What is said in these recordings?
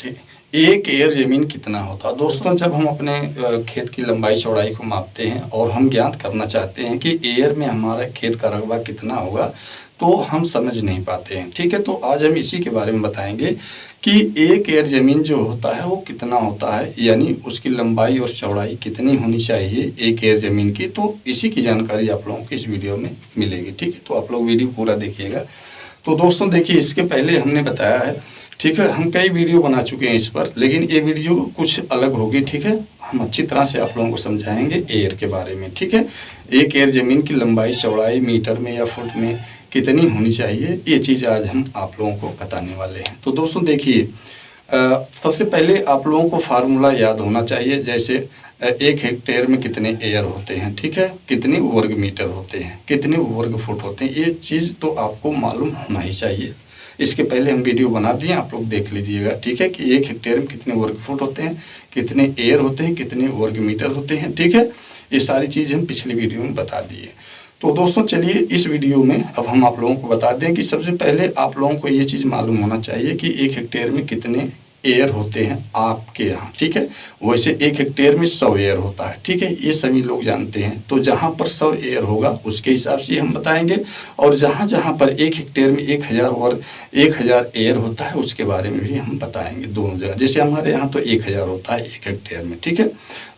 एक एयर जमीन कितना होता है? दोस्तों, जब हम अपने खेत की लंबाई चौड़ाई को मापते हैं और हम ज्ञात करना चाहते हैं कि एयर में हमारा खेत का रकबा कितना होगा, तो हम समझ नहीं पाते हैं। ठीक है, तो आज हम इसी के बारे में बताएंगे कि एक एयर ज़मीन जो होता है वो कितना होता है, यानी उसकी लंबाई और चौड़ाई कितनी होनी चाहिए एक एयर ज़मीन की। तो इसी की जानकारी आप लोगों को इस वीडियो में मिलेगी। ठीक है, तो आप लोग वीडियो पूरा देखिएगा। तो दोस्तों देखिए, इसके पहले हमने बताया है, ठीक है, हम कई वीडियो बना चुके हैं इस पर, लेकिन ये वीडियो कुछ अलग होगी। ठीक है, हम अच्छी तरह से आप लोगों को समझाएंगे एयर के बारे में। ठीक है, एक एयर ज़मीन की लंबाई चौड़ाई मीटर में या फुट में कितनी होनी चाहिए, ये चीज़ आज हम आप लोगों को बताने वाले हैं। तो दोस्तों देखिए, सबसे पहले आप लोगों को फार्मूला याद होना चाहिए। जैसे एक हेक्टेयर में कितने एयर होते हैं, ठीक है, कितने वर्ग मीटर होते हैं, कितने वर्ग फुट होते हैं, ये चीज़ तो आपको मालूम होना ही चाहिए। इसके पहले हम वीडियो बना दिए, आप लोग देख लीजिएगा। ठीक है, कि एक हेक्टेयर में कितने वर्ग फुट होते हैं, कितने एयर होते हैं, कितने वर्ग मीटर होते हैं। ठीक है, ये सारी चीज़ हम पिछली वीडियो में बता दिए। तो दोस्तों चलिए, इस वीडियो में अब हम आप लोगों को बता दें कि सबसे पहले आप लोगों को ये चीज़ मालूम होना चाहिए कि एक हेक्टेयर में कितने एयर होते हैं आपके यहाँ। ठीक है, वैसे एक हेक्टेयर में 100 एयर होता है। ठीक है, ये सभी लोग जानते हैं। तो जहाँ पर 100 एयर होगा उसके हिसाब से हम बताएंगे, और जहाँ जहाँ पर एक हेक्टेयर में 1000 एयर होता है उसके बारे में भी हम बताएंगे। दोनों जगह, जैसे हमारे यहाँ तो 1000 होता है एक हेक्टेयर में। ठीक है,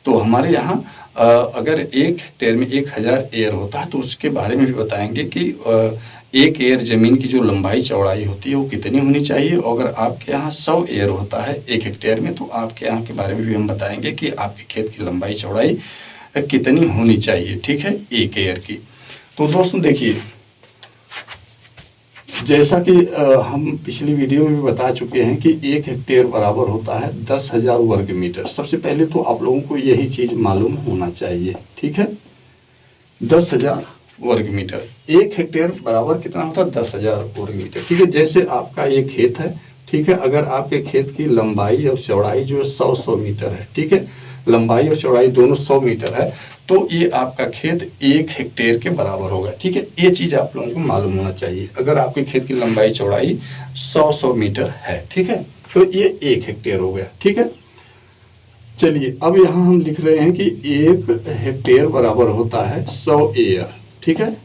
तो हमारे यहाँ अगर एक हेक्टेयर में 1000 एयर होता है तो उसके बारे में भी बताएंगे कि एक एयर ज़मीन की जो लंबाई चौड़ाई होती है वो कितनी होनी चाहिए। और अगर आपके यहाँ 100 एयर होता है एक हेक्टेयर में, तो आपके यहाँ के बारे में भी हम बताएंगे कि आपके खेत की लंबाई चौड़ाई कितनी होनी चाहिए। ठीक है, एक एयर की। तो दोस्तों देखिए, जैसा कि हम पिछली वीडियो में भी बता चुके हैं कि एक हेक्टेयर बराबर होता है 10,000 वर्ग मीटर। सबसे पहले तो आप लोगों को यही चीज़ मालूम होना चाहिए। ठीक है, 10,000 वर्ग मीटर। एक हेक्टेयर बराबर कितना होता है? 10,000 वर्ग मीटर। ठीक है, जैसे आपका ये खेत है, ठीक है, अगर आपके खेत की लंबाई और चौड़ाई जो है 100 मीटर है, ठीक है, लंबाई और चौड़ाई दोनों 100 मीटर है, तो ये आपका खेत एक हेक्टेयर के बराबर होगा। ठीक है, ये चीज़ आप लोगों को मालूम होना चाहिए। अगर आपके खेत की लंबाई चौड़ाई 100 मीटर है, ठीक है, तो ये एक हेक्टेयर हो गया। ठीक है, चलिए अब यहाँ हम लिख रहे हैं कि एक हेक्टेयर बराबर होता है 100 एयर। ठीक है,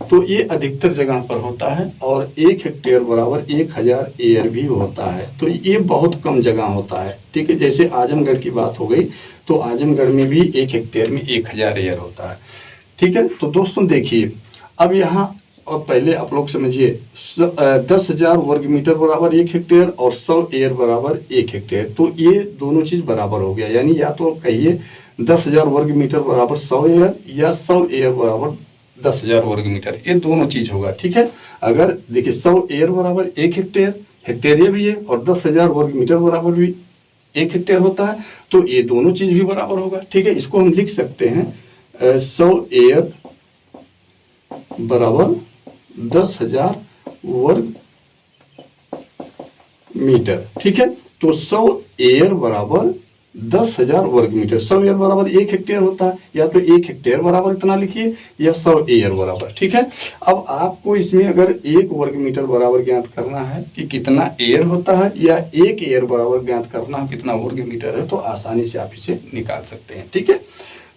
तो ये अधिकतर जगह पर होता है, और एक हेक्टेयर बराबर 1000 एयर भी होता है, तो ये बहुत कम जगह होता है। ठीक है, जैसे आजमगढ़ की बात हो गई, तो आजमगढ़ में भी एक हेक्टेयर में 1000 एयर होता है। ठीक है, तो दोस्तों देखिए, अब यहाँ और पहले आप लोग समझिए, 10,000 वर्ग मीटर बराबर एक हेक्टेयर और 100 एयर बराबर एक हेक्टेयर, तो ये दोनों चीज़ बराबर हो गया। यानी या तो कहिए 10,000 वर्ग मीटर बराबर 100 एयर, या 100 एयर बराबर 10,000 वर्ग मीटर, ये दोनों चीज़ होगा। ठीक है, अगर देखिए 100 एयर बराबर एक हेक्टेयर, हेक्टेयर ये भी है, और 10,000 वर्ग मीटर बराबर भी एक हेक्टेयर होता है, तो ये दोनों चीज़ भी बराबर होगा। ठीक है, इसको हम लिख सकते हैं 100 एयर बराबर 10,000 वर्ग मीटर। ठीक है, तो 100 एयर बराबर 10,000 वर्ग मीटर। 100 एयर बराबर एक हेक्टेयर होता है, या तो एक हेक्टेयर बराबर इतना लिखिए, या 100 एयर बराबर। ठीक है, अब आपको इसमें अगर एक वर्ग मीटर बराबर ज्ञात करना है कि कितना एयर होता है, या एक एयर बराबर ज्ञात करना है कितना वर्ग मीटर है, तो आसानी से आप इसे निकाल सकते हैं। ठीक है,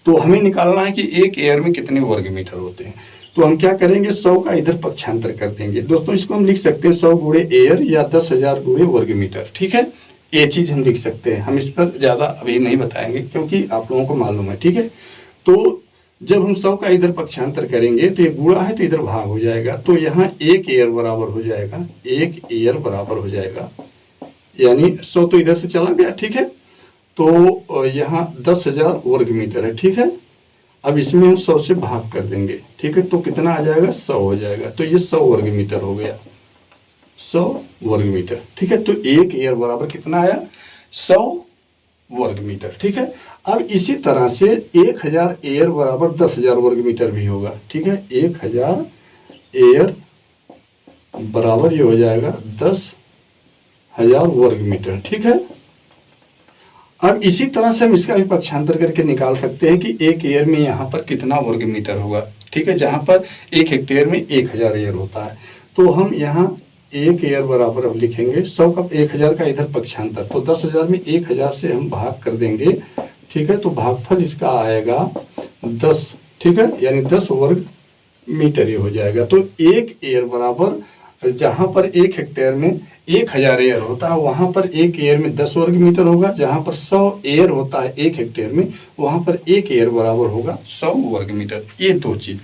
तो हमें निकालना है कि एक एयर में कितने वर्ग मीटर होते हैं। तो हम क्या करेंगे, 100 का इधर पक्षांतर कर देंगे। दोस्तों इसको हम लिख सकते हैं 100 गुणे एयर, या 10,000 गुणे वर्ग मीटर। ठीक है, ये चीज़ हम लिख सकते हैं। हम इस पर ज़्यादा अभी नहीं बताएंगे क्योंकि आप लोगों को मालूम है। ठीक है, तो जब हम 100 का इधर पक्षांतर करेंगे तो ये गुणा है तो इधर भाग हो जाएगा, तो यहाँ एक एयर बराबर हो जाएगा, एक एयर बराबर हो जाएगा, यानी 100 तो इधर से चला गया। ठीक है, तो यहाँ 10,000 वर्ग मीटर है। ठीक है, अब इसमें हम 100 से भाग कर देंगे। ठीक है, तो कितना आ जाएगा, 100 हो जाएगा, तो ये 100 वर्ग मीटर हो गया, 100 वर्ग मीटर। ठीक है, तो एक एयर बराबर कितना आया, 100 वर्ग मीटर। ठीक है, अब इसी तरह से 1000 एयर बराबर 10,000 वर्ग मीटर भी होगा। ठीक है, 1000 एयर बराबर ये हो जाएगा 10,000 वर्ग मीटर। ठीक है, अब इसी तरह से हम इसका भी पक्षांतर करके निकाल सकते हैं कि एक एयर में यहाँ पर कितना वर्ग मीटर होगा। ठीक है, जहाँ पर एक हेक्टेयर में 1000 एयर होता है, तो हम यहाँ एक एयर बराबर अब लिखेंगे 100 का 1000 का इधर पक्षांतर, तो 10,000 में 1000 से हम भाग कर देंगे, ठीक है। तो भागफल इसका आएगा 10, ठीक है, यानी 10 वर्ग मीटर ही हो जाएगा। तो एक एयर बराबर, जहाँ पर 1 हेक्टेयर में 1000 एयर होता है वहाँ पर एक एयर में 10 वर्ग मीटर होगा। जहाँ पर 100 एयर होता है 1 हेक्टेयर में वहाँ पर एक एयर बराबर होगा 100 वर्ग मीटर। ये दो चीज़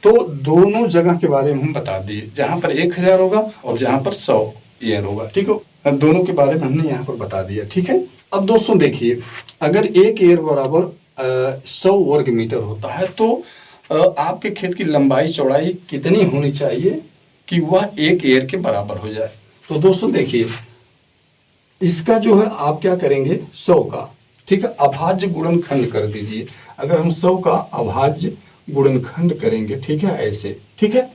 तो दोनों जगह के बारे में हम बता दिए, जहाँ पर 1000 होगा और जहाँ पर 100 एयर होगा, ठीक है। दोनों के बारे में हमने यहाँ पर बता दिया, ठीक है। अब दोस्तों देखिए, अगर एक एयर बराबर 100 वर्ग मीटर होता है तो आपके खेत की लंबाई चौड़ाई कितनी होनी चाहिए कि वह एक एयर के बराबर हो जाए। तो दोस्तों देखिए, इसका जो है आप क्या करेंगे, 100 का, ठीक है, अभाज्य गुणनखंड कर दीजिए। अगर हम 100 का अभाज्य गुणनखंड करेंगे, ठीक है, ऐसे, ठीक है,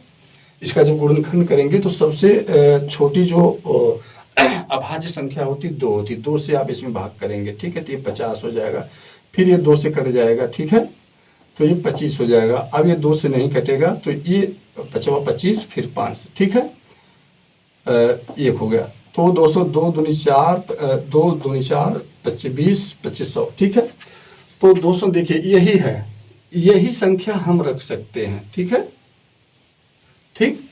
इसका जब गुणनखंड करेंगे तो सबसे छोटी जो अभाज्य संख्या होती 2 होती, 2 से आप इसमें भाग करेंगे, ठीक है, तो ये 50 हो जाएगा। फिर ये 2 से कट जाएगा, ठीक है, तो ये 25 हो जाएगा। अब ये 2 से नहीं कटेगा तो ये 25 फिर 5, ठीक है, 1 हो गया। तो दोस्तों 2 दूनी 4, 2 दूनी 4, 25, 2500, ठीक है। तो दोस्तों देखिए यही है, यही संख्या हम रख सकते हैं, ठीक है, ठीक।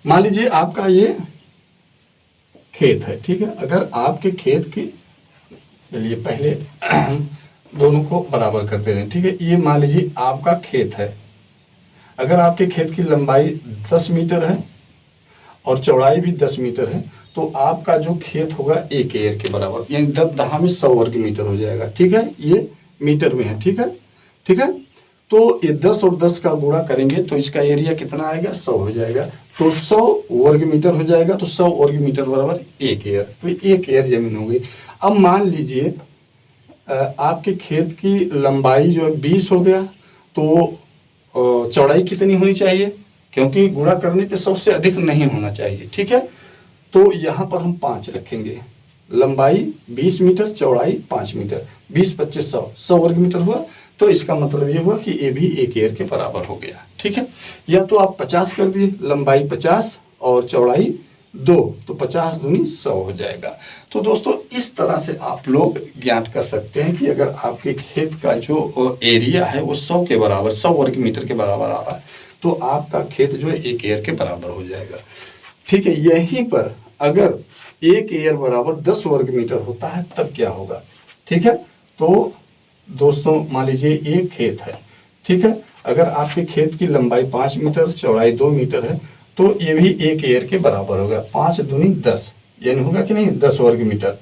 मान लीजिए आपका ये खेत है, ठीक है, अगर आपके खेत की, चलिए पहले दोनों को बराबर करते रहें, ठीक है। ये मान लीजिए आपका खेत है, अगर आपके खेत की लंबाई 10 मीटर है और चौड़ाई भी 10 मीटर है तो आपका जो खेत होगा एक एयर के बराबर, यानी 10 दहा में 100 वर्ग मीटर हो जाएगा, ठीक है। ये मीटर में है, ठीक है, ठीक है। तो ये 10 और 10 का गुणा करेंगे तो इसका एरिया कितना आएगा, 100 हो जाएगा। तो 100 वर्ग मीटर हो जाएगा, तो 100 वर्ग मीटर बराबर एक एयर, तो एक एयर जमीन हो गई। अब मान लीजिए आपके खेत की लंबाई जो है 20 हो गया, तो चौड़ाई कितनी होनी चाहिए, क्योंकि गुणा करने पे 100 से अधिक नहीं होना चाहिए, ठीक है। तो यहाँ पर हम 5 रखेंगे, लंबाई 20 मीटर, चौड़ाई 5 मीटर, 20, 25, 100 वर्ग मीटर हुआ। तो इसका मतलब ये हुआ कि ये भी एक एयर के बराबर हो गया, ठीक है। या तो आप 50 कर दिए, लंबाई 50 और चौड़ाई 2, तो 50 दूनी 100 हो जाएगा। तो दोस्तों इस तरह से आप लोग ज्ञात कर सकते हैं कि अगर आपके खेत का जो एरिया है वो 100 के बराबर, 100 वर्ग मीटर के बराबर आ रहा है तो आपका खेत जो है एक एयर के बराबर हो जाएगा, ठीक है। यहीं पर अगर एक एयर बराबर 10 वर्ग मीटर होता है तब क्या होगा, ठीक है। तो दोस्तों मान लीजिए एक खेत है, ठीक है, अगर आपके खेत की लंबाई 5 मीटर, चौड़ाई 2 मीटर है तो ये भी एक एयर के बराबर होगा। 5 दूनी 10, यानी होगा कि नहीं 10 वर्ग मीटर,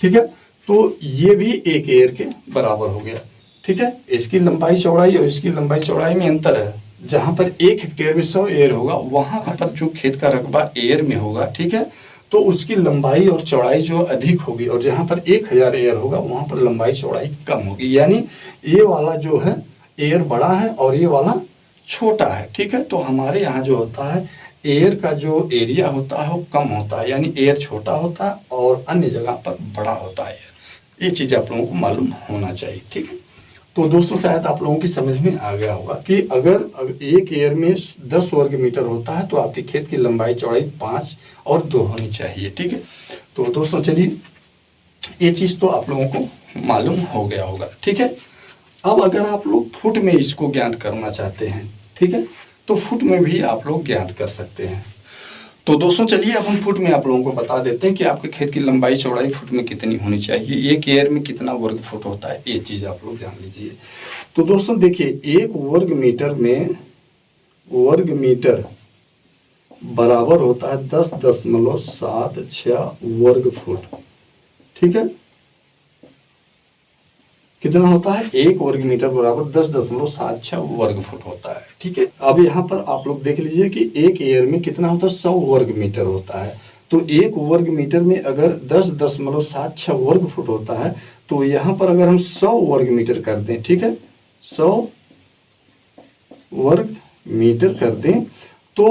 ठीक है। तो ये भी एक एयर के बराबर हो गया, ठीक है। इसकी लंबाई चौड़ाई और इसकी लंबाई चौड़ाई में अंतर है, जहाँ पर 1 हेक्टेयर में 100 एयर होगा वहाँ पर जो खेत का रकबा एयर में होगा, ठीक है, तो उसकी लंबाई और चौड़ाई जो अधिक होगी, और जहाँ पर 1000 एयर होगा वहाँ पर लंबाई चौड़ाई कम होगी, यानी ये वाला जो है एयर बड़ा है और ये वाला छोटा है, ठीक है। तो हमारे यहाँ जो होता है एयर का जो एरिया होता है वो कम होता है, यानी एयर छोटा होता है और अन्य जगह पर बड़ा होता है एयर। ये चीज़ आप लोगों को मालूम होना चाहिए, ठीक है। तो दोस्तों शायद आप लोगों की समझ में आ गया होगा कि अगर एक एयर में 10 वर्ग मीटर होता है तो आपके खेत की लंबाई चौड़ाई 5 और 2 होनी चाहिए, ठीक है। तो दोस्तों चलिए ये चीज़ तो आप लोगों को मालूम हो गया होगा, ठीक है। अब अगर आप लोग फुट में इसको ज्ञात करना चाहते हैं, ठीक है, तो फुट में भी आप लोग ज्ञात कर सकते हैं। तो दोस्तों चलिए अब हम फुट में आप लोगों को बता देते हैं कि आपके खेत की लंबाई चौड़ाई फुट में कितनी होनी चाहिए, एक एयर में कितना वर्ग फुट होता है, ये चीज़ आप लोग जान लीजिए। तो दोस्तों देखिए, एक वर्ग मीटर में वर्ग मीटर बराबर होता है 10.76 वर्ग फुट, ठीक है। कितना होता है, एक वर्ग मीटर बराबर 10.76 वर्ग फुट होता है, ठीक है। अब यहाँ पर आप लोग देख लीजिए कि एक एयर में कितना होता है, 100 वर्ग मीटर होता है। तो एक वर्ग मीटर में अगर 10.76 वर्ग फुट होता है तो यहाँ पर अगर हम 100 वर्ग मीटर कर दें, ठीक है, 100 वर्ग मीटर कर दें तो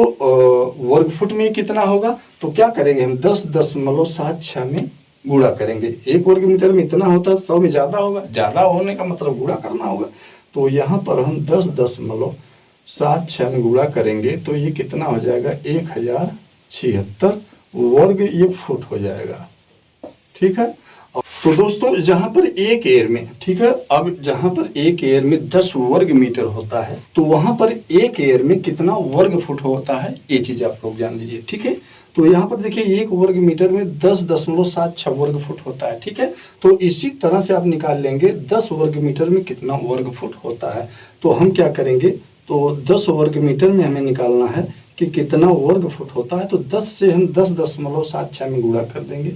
वर्ग फुट में कितना होगा, तो क्या करेंगे हम 10.76 में गुणा करेंगे। एक वर्ग मीटर में इतना होता है, 100 में ज़्यादा होगा, ज़्यादा होने का मतलब गुणा करना होगा। तो यहाँ पर हम 10.76 में गुणा करेंगे तो ये कितना हो जाएगा, 1000 76 वर्ग ये फुट हो जाएगा। ठीक है। तो दोस्तों जहां पर एक एयर में, ठीक है, अब जहां पर एक एयर में 10 वर्ग मीटर होता है तो वहां पर एक एयर में कितना वर्ग फुट होता है, ये चीज आप लोग जान लीजिए। ठीक है। तो यहाँ पर देखिए एक वर्ग मीटर में 10.76 वर्ग फुट होता है। ठीक है। तो इसी तरह से आप निकाल लेंगे 10 वर्ग मीटर में कितना वर्ग फुट होता है। तो हम क्या करेंगे, तो 10 वर्ग मीटर में हमें निकालना है कि कितना वर्ग फुट होता है। तो 10 से हम 10.76 में गुणा कर देंगे।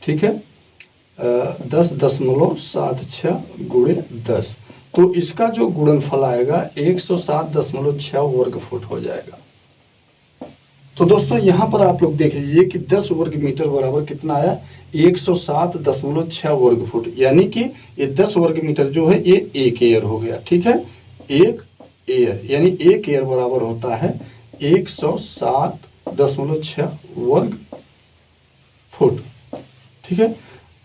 ठीक है। 10.76 गुणे 10, तो इसका जो गुणनफल आएगा 107.6 वर्ग फुट हो जाएगा। तो दोस्तों यहाँ पर आप लोग देख लीजिए कि 10 वर्ग मीटर बराबर कितना आया, 107.6 वर्ग फुट, यानी कि ये 10 वर्ग मीटर जो है ये एक एयर हो गया। ठीक है। एक एयर यानी एक एयर बराबर होता है 107.6 वर्ग फुट। ठीक है।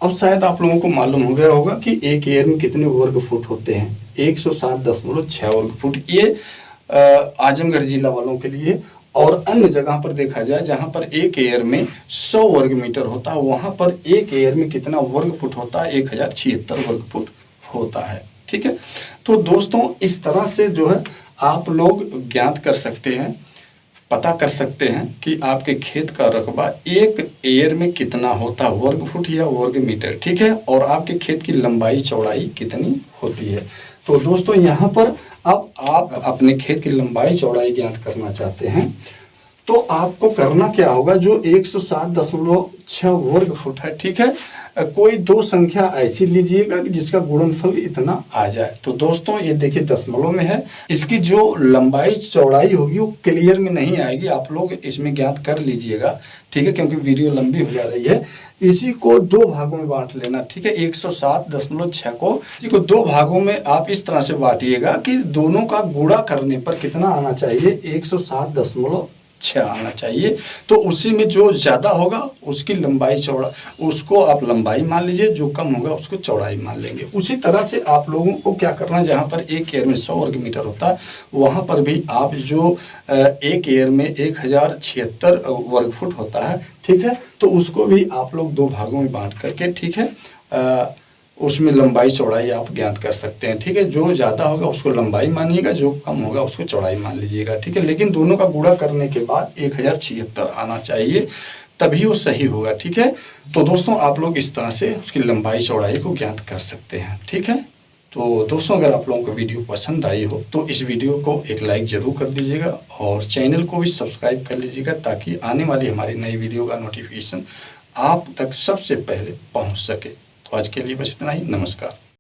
अब शायद आप लोगों को मालूम हो गया होगा कि एक एयर में कितने वर्ग फुट होते हैं, 107.6 वर्ग फुट। ये आजमगढ़ जिला वालों के लिए, और अन्य जगह पर देखा जाए जहां पर एक एयर में 100 वर्ग मीटर होता है वहां पर एक एयर में कितना वर्ग फुट होता है, 1076 वर्ग फुट होता है। ठीक है। तो दोस्तों इस तरह से जो है आप लोग ज्ञात कर सकते हैं, पता कर सकते हैं कि आपके खेत का रकबा एक एयर में कितना होता है, वर्ग फुट या वर्ग मीटर। ठीक है। और आपके खेत की लंबाई चौड़ाई कितनी होती है। तो दोस्तों यहाँ पर अब आप अपने खेत की लंबाई चौड़ाई ज्ञात करना चाहते हैं तो आपको करना क्या होगा, जो 107.6 वर्ग फुट है। ठीक है। कोई दो संख्या ऐसी लीजिएगा कि जिसका गुणनफल इतना आ जाए। तो दोस्तों ये देखिए दशमलव में है, इसकी जो लंबाई चौड़ाई होगी वो क्लियर में नहीं आएगी, आप लोग इसमें ज्ञात कर लीजिएगा। ठीक है। क्योंकि वीडियो लंबी हो जा रही है। इसी को दो भागों में बांट लेना। ठीक है। 107.6 को इसी को दो भागों में आप इस तरह से बांटिएगा कि दोनों का गुणा करने पर कितना आना चाहिए, 107.6 आना चाहिए। तो उसी में जो ज़्यादा होगा उसकी लंबाई चौड़ा, उसको आप लंबाई मान लीजिए, जो कम होगा उसको चौड़ाई मान लेंगे। उसी तरह से आप लोगों को क्या करना है, जहाँ पर एक एयर में 100 वर्ग मीटर होता है वहाँ पर भी आप जो एक एयर में 1076 वर्ग फुट होता है। ठीक है। तो उसको भी आप लोग दो भागों में बांट करके, ठीक है, उसमें लंबाई चौड़ाई आप ज्ञात कर सकते हैं। ठीक है। जो ज़्यादा होगा उसको लंबाई मानिएगा, जो कम होगा उसको चौड़ाई मान लीजिएगा। ठीक है। लेकिन दोनों का गुणा करने के बाद 1076 आना चाहिए, तभी वो सही होगा। ठीक है। तो दोस्तों आप लोग इस तरह से उसकी लंबाई चौड़ाई को ज्ञात कर सकते हैं। ठीक है। तो दोस्तों अगर आप लोगों को वीडियो पसंद आई हो तो इस वीडियो को एक लाइक ज़रूर कर दीजिएगा और चैनल को भी सब्सक्राइब कर लीजिएगा, ताकि आने वाली हमारी नई वीडियो का नोटिफिकेशन आप तक सबसे पहले पहुँच सके। तो आज के लिए बस इतना ही। नमस्कार।